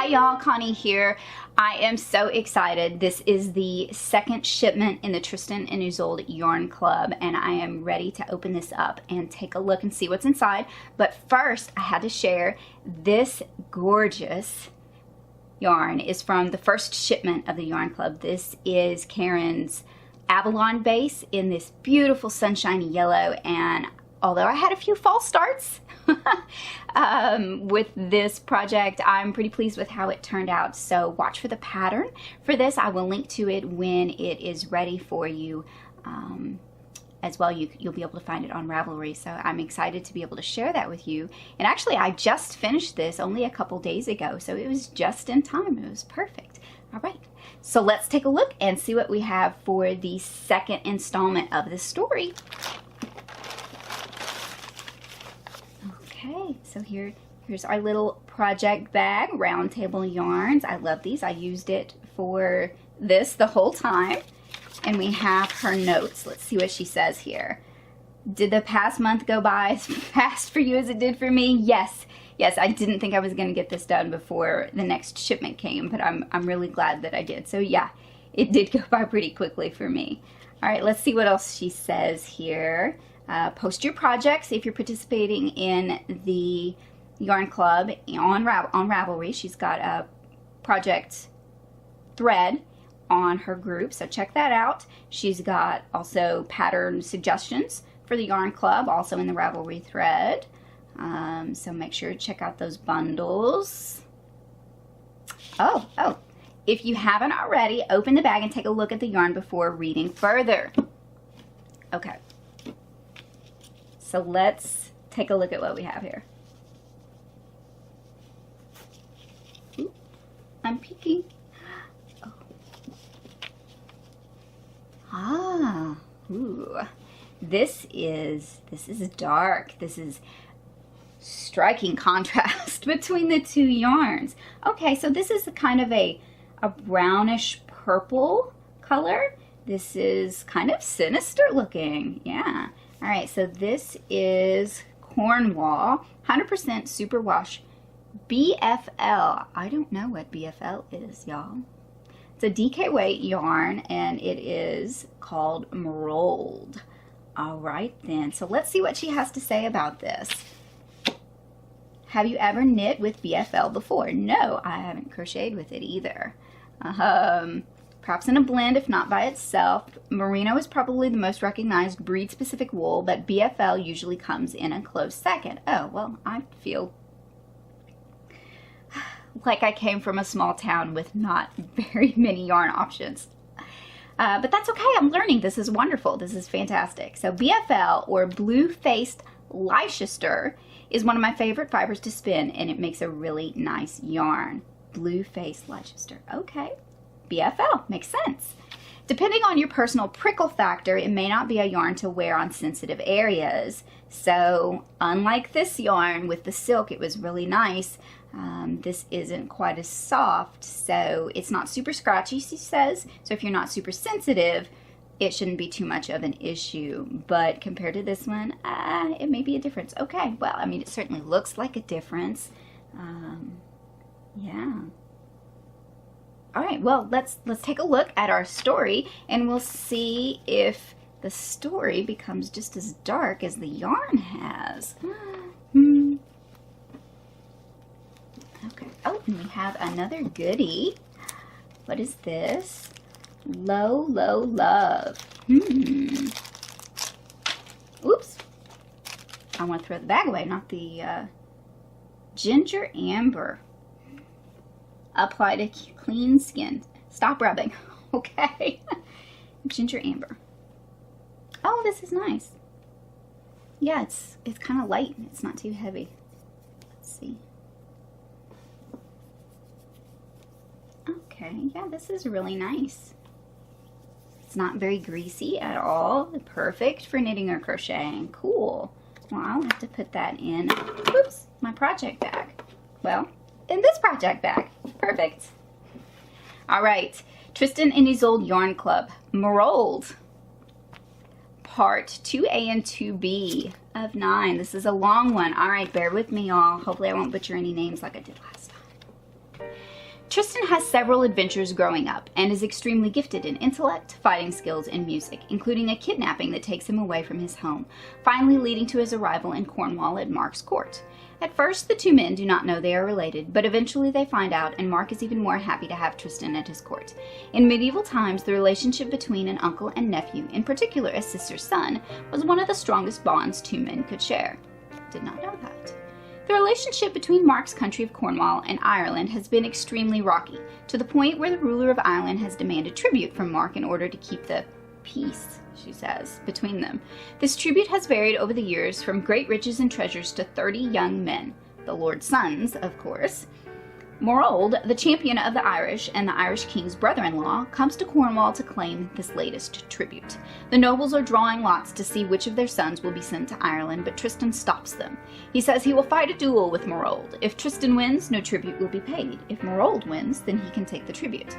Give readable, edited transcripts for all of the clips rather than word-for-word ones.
Hi y'all, Connie here. I am so excited. This is the second shipment in the Tristan and Isolde Yarn Club, and I am ready to open this up and take a look and see what's inside. But first, I had to share this gorgeous yarn is from the first shipment of the Yarn Club. This is Karen's Avalon base in this beautiful sunshiny yellow, and although I had a few false starts with this project, I'm pretty pleased with how it turned out. So watch for the pattern for this. I will link to it when it is ready for you as well. You'll be able to find it on Ravelry. So I'm excited to be able to share that with you. And actually, I just finished this only a couple days ago, so it was just in time. It was perfect. All right, so let's take a look and see what we have for the second installment of this story. Okay, so here's our little project bag, Round Table Yarns. I love these. I used it for this the whole time. And we have her notes. Let's see what she says here. Did the past month go by as fast for you as it did for me? Yes. Yes, I didn't think I was going to get this done before the next shipment came, but I'm really glad that I did. So yeah, it did go by pretty quickly for me. All right, let's see what else she says here. Post your projects if you're participating in the Yarn Club on Ravelry. She's got a project thread on her group, so check that out. She's got also pattern suggestions for the Yarn Club, also in the Ravelry thread. So make sure to check out those bundles. Oh, if you haven't already, open the bag and take a look at the yarn before reading further. Okay. So let's take a look at what we have here. Ooh, I'm peeking. Oh. Ah, ooh. This is dark. This is striking contrast between the two yarns. Okay, so this is kind of a brownish purple color. This is kind of sinister looking. Yeah. All right, so this is Cornwall, 100% superwash BFL. I don't know what BFL is, y'all. It's a DK weight yarn, and it is called Rolled. All right, then. So let's see what she has to say about this. Have you ever knit with BFL before? No, I haven't crocheted with it either. Perhaps in a blend, if not by itself. Merino is probably the most recognized breed-specific wool, but BFL usually comes in a close second. Oh, well, I feel like I came from a small town with not very many yarn options. But that's okay, I'm learning. This is wonderful. This is fantastic. So BFL, or blue-faced Leicester, is one of my favorite fibers to spin, and it makes a really nice yarn. Blue-faced Leicester. Okay. BFL, makes sense. Depending on your personal prickle factor, it may not be a yarn to wear on sensitive areas. So unlike this yarn with the silk, it was really nice. This isn't quite as soft, so it's not super scratchy, she says. So if you're not super sensitive, it shouldn't be too much of an issue. But compared to this one, it may be a difference. Okay, well, I mean, it certainly looks like a difference. Yeah. All right, well, let's take a look at our story, and we'll see if the story becomes just as dark as the yarn has. Okay. Oh, and we have another goodie. What is this? Low, low love. Oops. I want to throw the bag away, not the ginger amber. Apply to clean skin. Stop rubbing. Okay. Ginger amber. Oh, this is nice. Yeah, it's kind of light. It's not too heavy. Let's see. Okay, yeah, this is really nice. It's not very greasy at all. Perfect for knitting or crocheting. Cool. Well, I'll have to put that in, oops, my project bag. Well, in this project bag. Perfect. All right, Tristan and Isolde Yarn Club, Rolled, part 2A and 2B of 9. This is a long one. All right, bear with me, y'all. Hopefully I won't butcher any names like I did last time. Tristan has several adventures growing up and is extremely gifted in intellect, fighting skills, and music, including a kidnapping that takes him away from his home, finally leading to his arrival in Cornwall at Mark's court. At first, the two men do not know they are related, but eventually they find out, and Mark is even more happy to have Tristan at his court. In medieval times, the relationship between an uncle and nephew, in particular a sister's son, was one of the strongest bonds two men could share. Did not know that. The relationship between Mark's country of Cornwall and Ireland has been extremely rocky, to the point where the ruler of Ireland has demanded tribute from Mark in order to keep the peace, she says, between them. This tribute has varied over the years from great riches and treasures to 30 young men, the Lord's sons, of course. Morold, the champion of the Irish and the Irish king's brother-in-law, comes to Cornwall to claim this latest tribute. The nobles are drawing lots to see which of their sons will be sent to Ireland, but Tristan stops them. He says he will fight a duel with Morold. If Tristan wins, no tribute will be paid. If Morold wins, then he can take the tribute.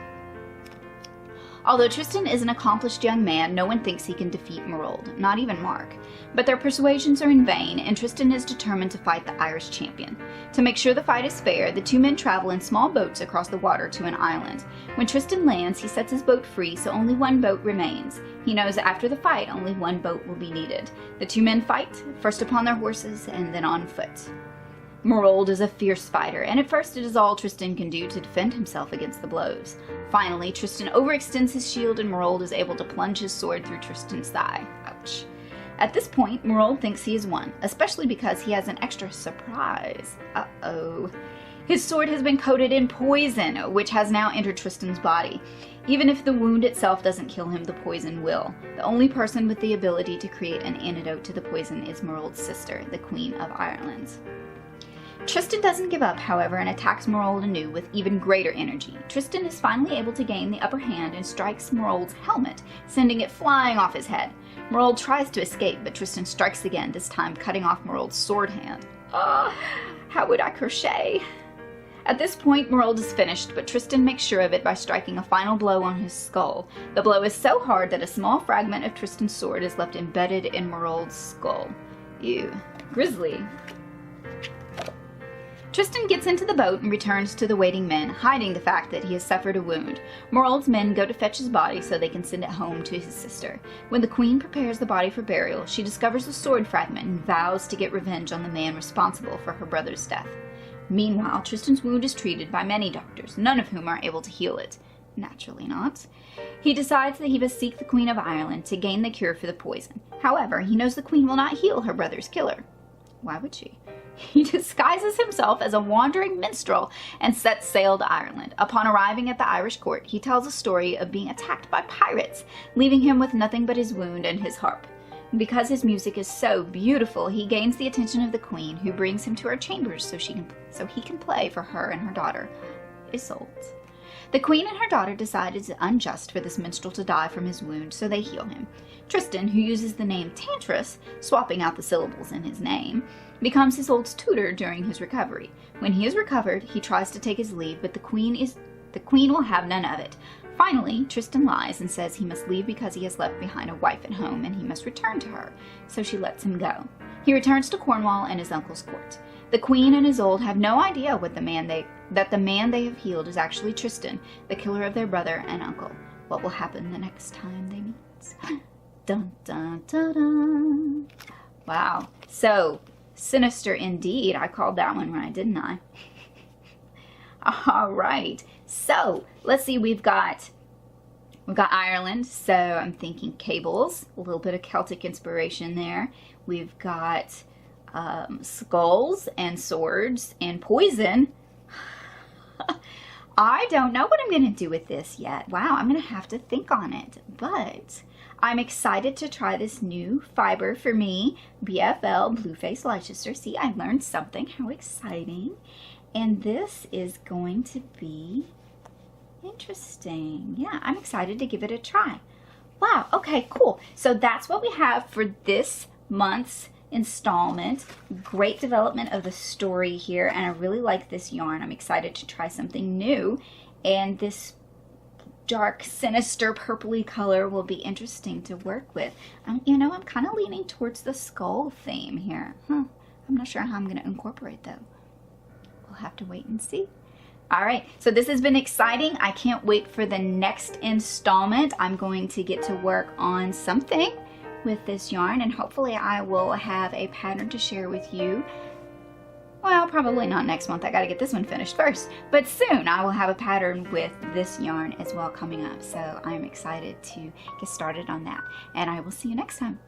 Although Tristan is an accomplished young man, no one thinks he can defeat Morold, not even Mark. But their persuasions are in vain, and Tristan is determined to fight the Irish champion. To make sure the fight is fair, the two men travel in small boats across the water to an island. When Tristan lands, he sets his boat free, so only one boat remains. He knows after the fight, only one boat will be needed. The two men fight, first upon their horses and then on foot. Morold is a fierce fighter, and at first it is all Tristan can do to defend himself against the blows. Finally, Tristan overextends his shield and Morold is able to plunge his sword through Tristan's thigh. Ouch. At this point, Morold thinks he has won, especially because he has an extra surprise. Uh-oh. His sword has been coated in poison, which has now entered Tristan's body. Even if the wound itself doesn't kill him, the poison will. The only person with the ability to create an antidote to the poison is Morold's sister, the Queen of Ireland. Tristan doesn't give up, however, and attacks Morold anew with even greater energy. Tristan is finally able to gain the upper hand and strikes Morold's helmet, sending it flying off his head. Morold tries to escape, but Tristan strikes again, this time cutting off Morold's sword hand. How would I crochet? At this point, Morold is finished, but Tristan makes sure of it by striking a final blow on his skull. The blow is so hard that a small fragment of Tristan's sword is left embedded in Morold's skull. Ew. Grisly. Tristan gets into the boat and returns to the waiting men, hiding the fact that he has suffered a wound. Morold's men go to fetch his body so they can send it home to his sister. When the queen prepares the body for burial, she discovers a sword fragment and vows to get revenge on the man responsible for her brother's death. Meanwhile, Tristan's wound is treated by many doctors, none of whom are able to heal it. Naturally not. He decides that he must seek the Queen of Ireland to gain the cure for the poison. However, he knows the queen will not heal her brother's killer. Why would she? He disguises himself as a wandering minstrel and sets sail to Ireland. Upon arriving at the Irish court, he tells a story of being attacked by pirates, leaving him with nothing but his wound and his harp. Because his music is so beautiful, he gains the attention of the queen, who brings him to her chambers so he can play for her and her daughter, Isolde. The queen and her daughter decide it is unjust for this minstrel to die from his wound, so they heal him. Tristan, who uses the name Tantris, swapping out the syllables in his name, becomes Isolde's tutor during his recovery. When he is recovered, he tries to take his leave, but the queen will have none of it. Finally, Tristan lies and says he must leave because he has left behind a wife at home and he must return to her, so she lets him go. He returns to Cornwall and his uncle's court. The queen and Isolde have no idea that the man they have healed is actually Tristan, the killer of their brother and uncle. What will happen the next time they meet? Dun dun dun dun. Wow, so sinister indeed. I called that one right, didn't I? All right, so let's see. We've got Ireland, so I'm thinking cables, a little bit of Celtic inspiration there. We've got skulls and swords and poison. I don't know what I'm going to do with this yet. Wow, I'm going to have to think on it. But I'm excited to try this new fiber for me, BFL Blueface Leicester. See, I learned something. How exciting. And this is going to be interesting. Yeah, I'm excited to give it a try. Wow, okay, cool. So that's what we have for this month's installment. Great development of the story here, and I really like this yarn. I'm excited to try something new, and this dark, sinister, purpley color will be interesting to work with. You know, I'm kind of leaning towards the skull theme here. I'm not sure how I'm going to incorporate though. We'll have to wait and see. All right, so this has been exciting. I can't wait for the next installment. I'm going to get to work on something with this yarn, and hopefully I will have a pattern to share with you. Well, probably not next month. I gotta get this one finished first, but soon I will have a pattern with this yarn as well coming up. So I'm excited to get started on that, and I will see you next time.